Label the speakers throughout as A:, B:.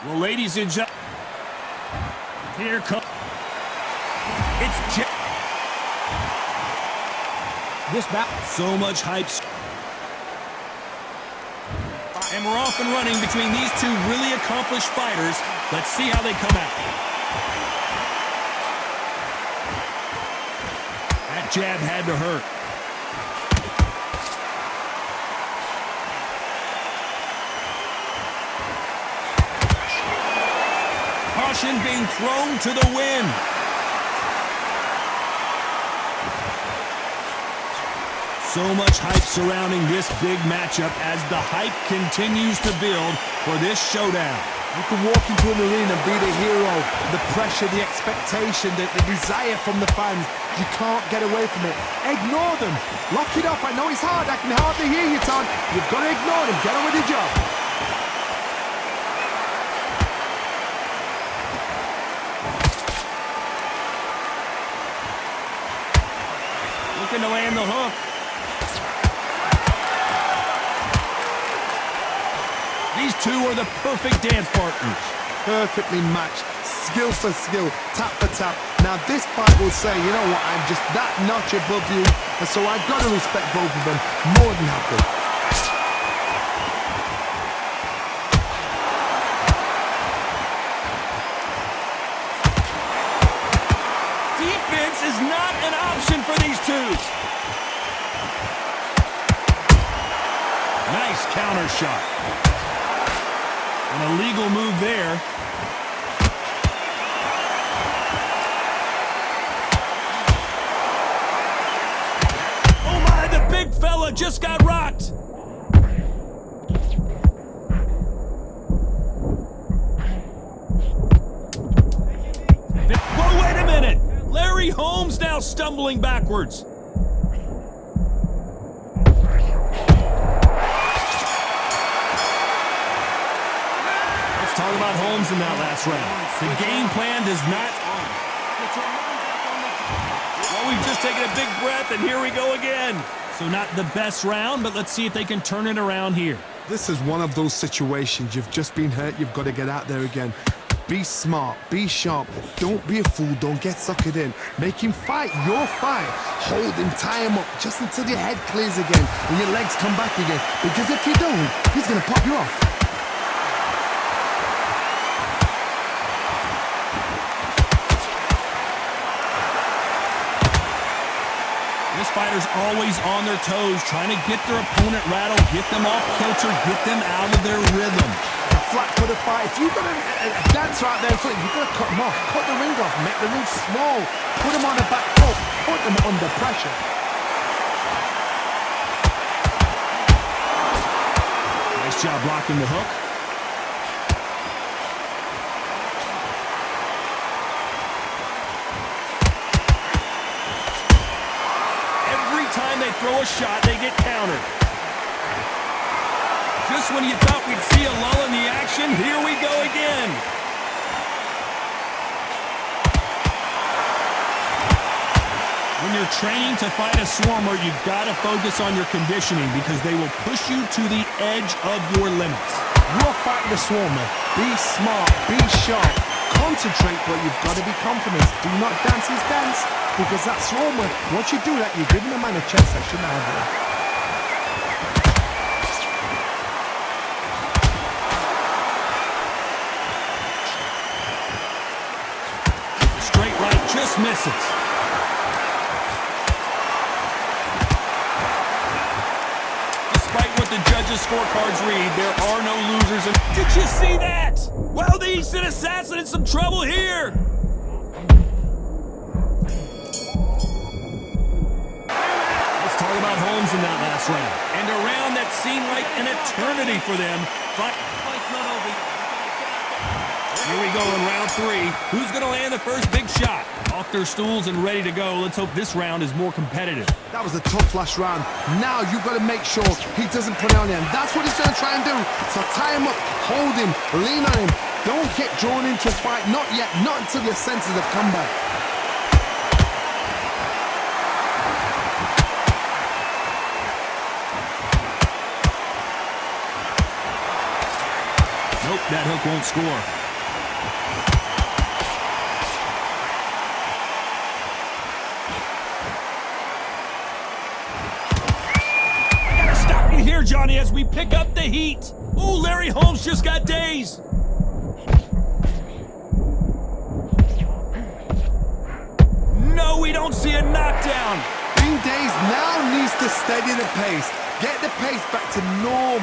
A: Well, ladies and gentlemen, here comes. It's this battle. So much hype. And we're off and running between these two really accomplished fighters. Let's see how they come out. That jab had to hurt. Caution being thrown to the wind. So much hype surrounding this big matchup as the hype continues to build for this showdown.
B: You can walk into an arena and be the hero. The pressure, the expectation, the desire from the fans. You can't get away from it. Ignore them. Lock it up. I know it's hard. I can hardly hear you, Tom. You've got to ignore them. Get on with the job.
A: Looking to land the hook. These two are the perfect dance partners.
B: Perfectly matched, skill for skill, tap for tap. Now this fight will say, you know what, I'm just that notch above you, and so I've got to respect both of them more than happy.
A: Defense is not an option for these two. Nice counter shot. An illegal move there. Oh my, the big fella just got rocked. Whoa, wait a minute. Larry Holmes now stumbling backwards. Talk about Holmes in that last round. The game plan does not. Well, we've just taken a big breath, and here we go again. So not the best round, but let's see if they can turn it around here.
B: This is one of those situations. You've just been hurt. You've got to get out there again. Be smart. Be sharp. Don't be a fool. Don't get suckered in. Make him fight your fight. Hold him. Tie him up just until your head clears again and your legs come back again. Because if you don't, he's going to pop you off.
A: This fighter's always on their toes, trying to get their opponent rattled, get them off kilter, get them out of their rhythm.
B: A flat footed fight. If you've got a dancer out there in front, you've got to cut them off. Cut the ring off. Make the ring small. Put them on the back foot. Put them under pressure.
A: Nice job blocking the hook. Time they throw a shot, they get countered. Just when you thought we'd see a lull in the action, here we go again. When you're training to fight a swarmer, you've got to focus on your conditioning because they will push you to the edge of your limits.
B: You're fighting the swarmer. Be smart, be sharp, concentrate, but you've got to be confident. Do not dance his dance. Because that swarmer, once you do that, you're giving a man a chance that shouldn't have it.
A: Straight right just misses. Despite what the judges' scorecards read, there are no losers. Did you see that? Well, the instant assassin in some trouble here. Talk about Holmes in that last round. And a round that seemed like an eternity for them. Fight's not over. Here we go in round 3. Who's going to land the first big shot? Off their stools and ready to go. Let's hope this round is more competitive.
B: That was a tough last round. Now you've got to make sure he doesn't put it on you. And that's what he's going to try and do. So tie him up, hold him, lean on him. Don't get drawn into a fight. Not yet. Not until your senses have come back.
A: Nope, that hook won't score. I gotta stop you here, Johnny, as we pick up the heat. Ooh, Larry Holmes just got dazed. No, we don't see a knockdown.
B: Being dazed now needs to steady the pace. Get the pace back to normal.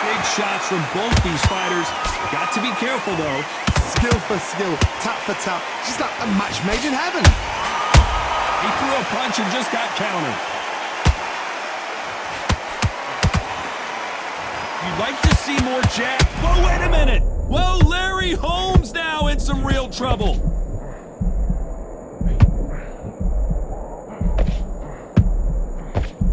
A: Big shots from both these fighters. Got to be careful, though.
B: Skill for skill, tap for tap. Just like a match made in heaven.
A: He threw a punch and just got countered. You'd like to see more jab. Whoa, wait a minute. Whoa, Larry Holmes now in some real trouble.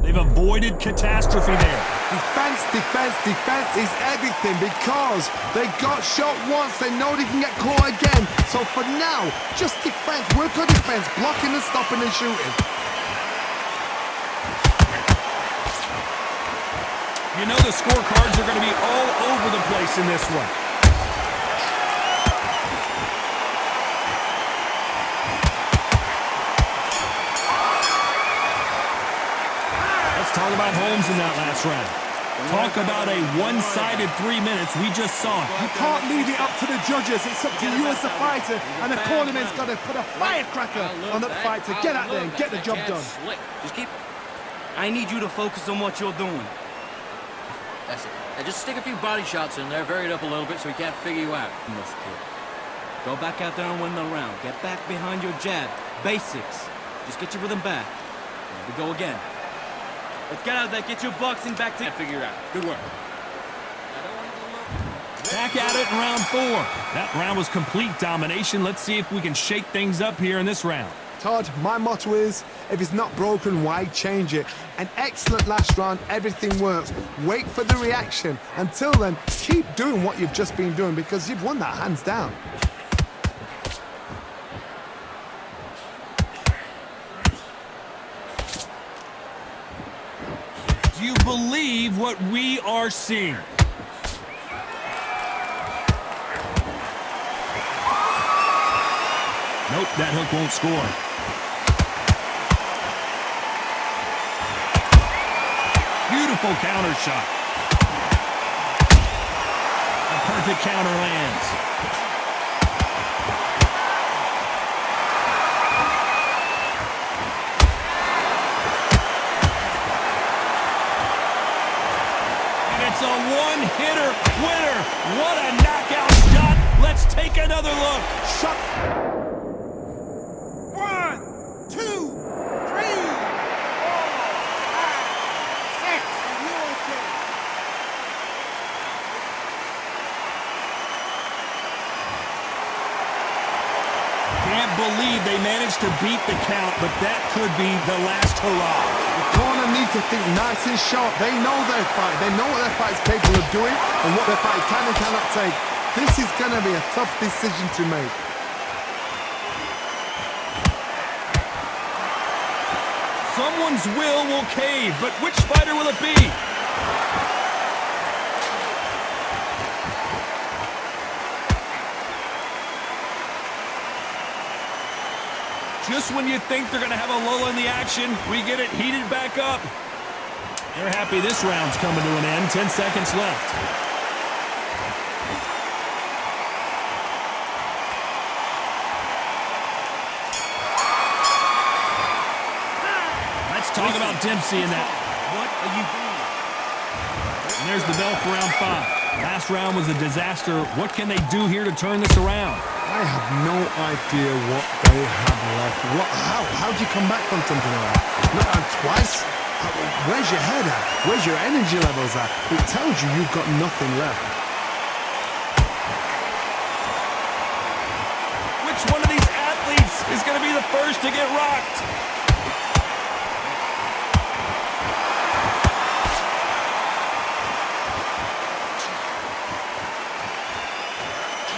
A: They've avoided catastrophe there.
B: Defense, defense, defense is everything because they got shot once, they know they can get caught again. So for now, just defense, work on defense, blocking and stopping and shooting.
A: You know the scorecards are going to be all over the place in this one. Let's talk about Holmes in that last round. Talk about a one-sided 3 minutes. We just saw it.
B: You can't leave it up to the judges. It's up to you as a fighter, and the cornerman's got to put a firecracker on that fight to get out there and get the job done.
C: Just keep... I need you to focus on what you're doing. That's it. Now just stick a few body shots in there, vary it up a little bit so he can't figure you out. Yes, kid. Go back out there and win the round. Get back behind your jab. Basics. Just get your rhythm back. There we go again. Let's get out there, get your boxing back to figure it out. Good work.
A: Back at it in round 4. That round was complete domination. Let's see if we can shake things up here in this round.
B: Todd, my motto is, if it's not broken, why change it? An excellent last round, everything works. Wait for the reaction. Until then, keep doing what you've just been doing because you've won that hands down.
A: Do you believe what we are seeing? Nope, that hook won't score. Beautiful counter shot. A perfect counter lands. And it's a one-hitter winner. What a knockout shot. Let's take another look.
B: Shot.
D: 1, 2, 3, 4, 5, 6, and you okay?
A: Can't believe they managed to beat the count, but that could be the last hurrah.
B: The corner needs to think nice and sharp. They know their fight. They know what their fight is capable of doing and what their fight can and cannot take. This is going to be a tough decision to make.
A: Someone's will cave, but which fighter will it be? Just when you think they're going to have a lull in the action, we get it heated back up. They're happy this round's coming to an end. 10 seconds left. Let's talk about Dempsey in that.
C: What are you doing?
A: And there's the bell for round 5. Last round was a disaster. What can they do here to turn this around?
B: I have no idea what they have left. How do you come back from something like that? Not twice? Where's your head at? Where's your energy levels at? It tells you you've got nothing left.
A: Which one of these athletes is going to be the first to get rocked?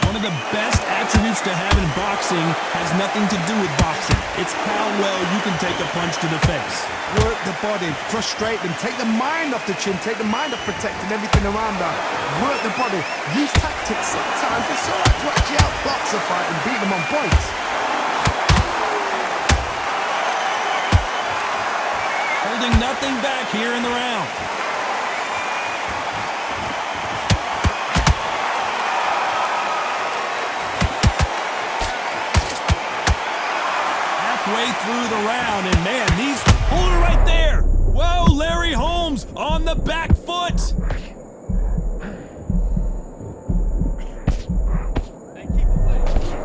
A: One of the best attributes to have in boxing has nothing to do with boxing. It's how well you can take a punch to the face.
B: Work the body, frustrate them, take the mind off the chin, take the mind off protecting everything around that. Work the body, use tactics sometimes. It's all right to actually outbox a fight and beat them on points.
A: Holding nothing back here in the round. Halfway through the round, and man, these... Hold it right there! Whoa, Larry Holmes on the back foot!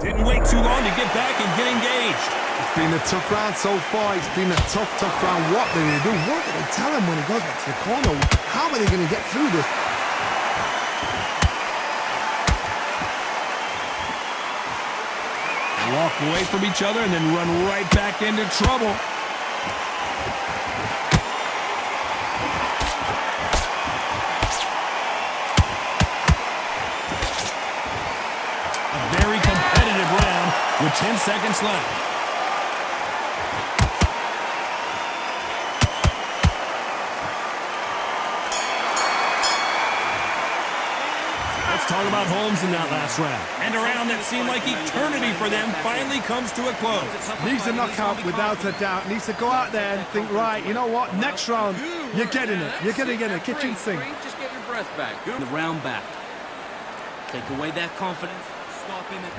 A: Didn't wait too long to get back and get engaged.
B: It's been a tough round so far. It's been a tough round. What do they do? What do they tell him when he goes back to the corner? How are they going to get through this?
A: Walk away from each other and then run right back into trouble. A very competitive round with 10 seconds left. Talk about Holmes in that last round. And a round that seemed like eternity for them finally comes to a close.
B: Needs a knockout without a doubt. Needs to go out there and think, right, you know what, next round, you're getting it. You're going to get it. Kitchen sink.
C: Just get your breath back. The round back. Take away that confidence. Swap in it.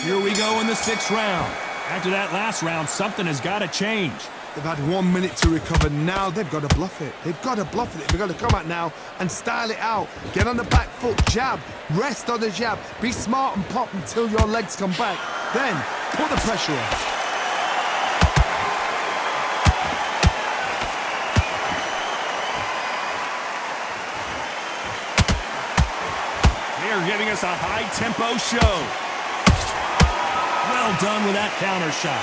A: Here we go in the 6th round. After that last round, something has got to change.
B: They've had 1 minute to recover. Now they've got to bluff it. They've got to bluff it. They've got to come out now and style it out. Get on the back foot, jab, rest on the jab. Be smart and pop until your legs come back. Then put the pressure on.
A: They're giving us a high-tempo show. Well done with that counter shot.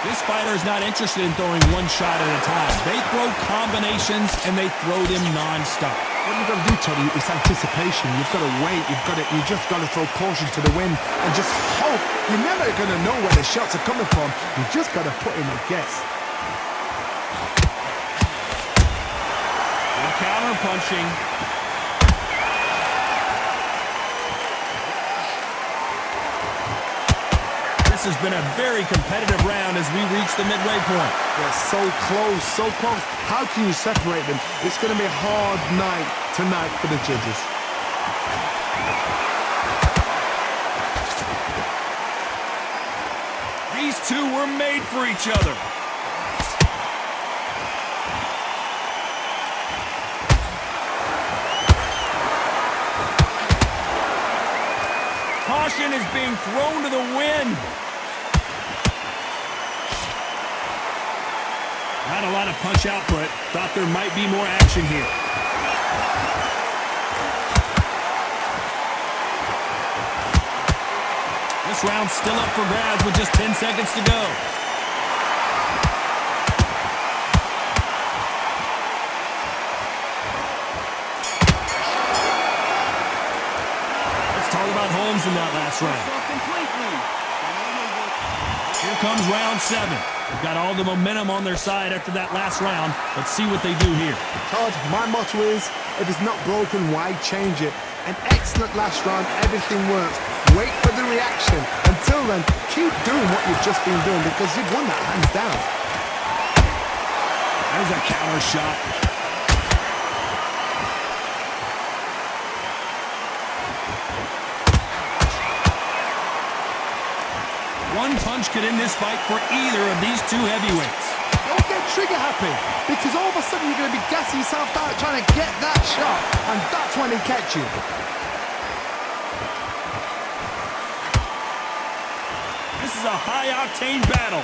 A: This fighter is not interested in throwing one shot at a time. They throw combinations, and they throw them non-stop.
B: What you've got to do, Tony, is anticipation. You've got to wait. You just got to throw caution to the wind and just hope. You're never going to know where the shots are coming from. You just got to put in a guess.
A: Good counter punching. This has been a very competitive round as we reach the midway point.
B: They're so close, so close. How can you separate them? It's going to be a hard night tonight for the judges.
A: These two were made for each other. Caution is being thrown to the wind. Not a lot of punch output. Thought there might be more action here. This round's still up for grabs with just 10 seconds to go. Let's talk about Holmes in that last round. Here comes round 7. They've got all the momentum on their side after that last round. Let's see what they do here.
B: Todd, my motto is, if it's not broken, why change it? An excellent last round, everything works. Wait for the reaction. Until then, keep doing what you've just been doing because you've won that hands down.
A: There's a counter shot. One punch could end this fight for either of these two heavyweights.
B: Don't get trigger happy, because all of a sudden you're going to be gassing yourself out trying to get that shot, and that's when he catch you.
A: This is a high-octane battle.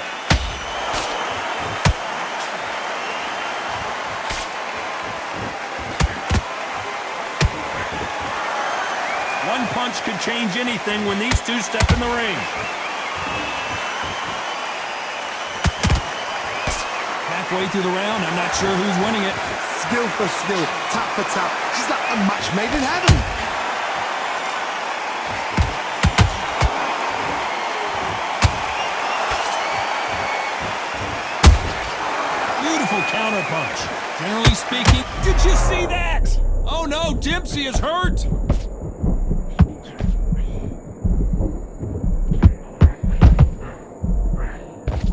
A: One punch could change anything when these two step in the ring. halfway through the round. I'm not sure who's winning it.
B: Skill for skill, tap for tap. She's like a match made in heaven.
A: Beautiful counter punch. Generally speaking, did you see that? Oh no, Dempsey is hurt.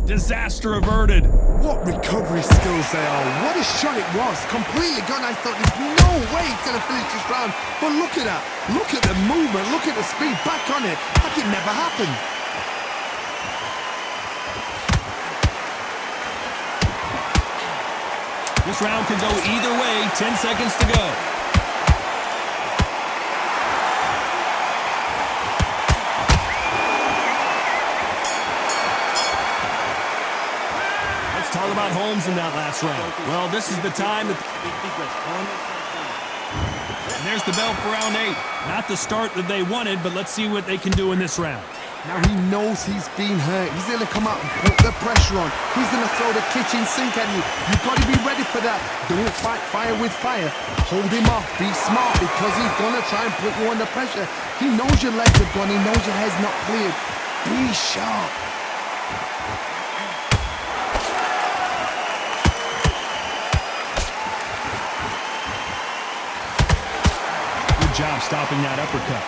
A: Disaster averted.
B: What recovery skills they are. What a shot it was. Completely gone. I thought there's no way he's going to finish this round. But look at that. Look at the movement. Look at the speed. Back on it. Like it never happened.
A: This round could go either way. 10 seconds to go. Talk about Holmes in that last round. Well, this is the time that... And there's the bell for round 8. Not the start that they wanted, but let's see what they can do in this round.
B: Now he knows he's been hurt. He's going to come out and put the pressure on. He's going to throw the kitchen sink at you. You've got to be ready for that. Don't fight fire with fire. Hold him off. Be smart because he's going to try and put you under pressure. He knows your legs are gone. He knows your head's not cleared. Be sharp.
A: Job stopping that uppercut.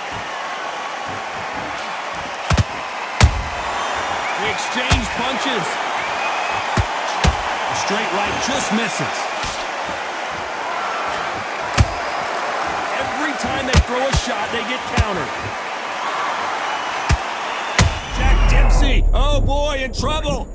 A: They exchange punches. The straight right just misses. Every time they throw a shot, they get countered. Jack Dempsey, oh boy, in trouble.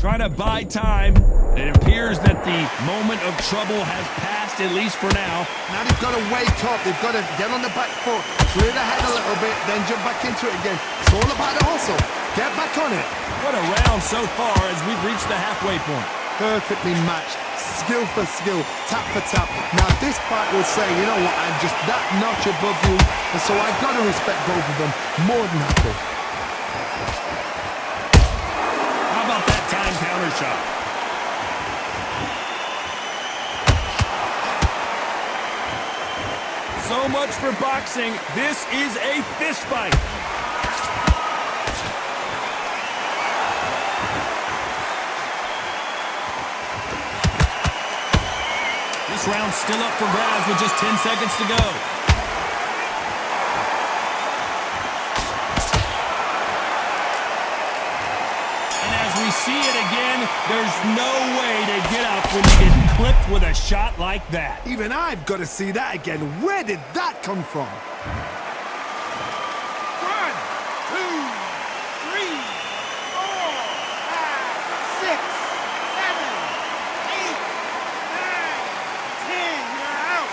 A: Trying to buy time. It appears that the moment of trouble has passed, at least for now.
B: Now they've got to wake up. They've got to get on the back foot, clear the head a little bit, then jump back into it again. It's all about the hustle. Get back on it.
A: What a round so far as we've reached the halfway point.
B: Perfectly matched. Skill for skill, tap for tap. Now this fight will say, you know what, I'm just that notch above you, and so I've got to respect both of them more than happy.
A: How about that time counter shot? So much for boxing. This is a fist fight. This round's still up for grabs with just 10 seconds to go. And as we see it again, there's no way to get up when you get clipped with a shot like that.
B: Even I've got to see that again. Where did that come from?
D: 1, 2, 3, 4, 5, 6, 7, 8, 9, 10. You're out.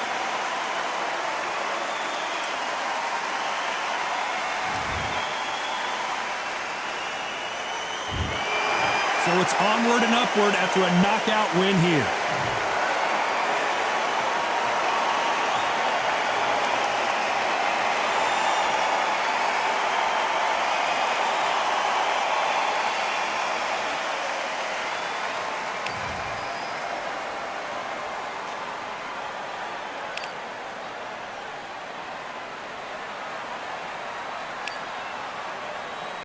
A: So it's onward and upward after a knockout win here.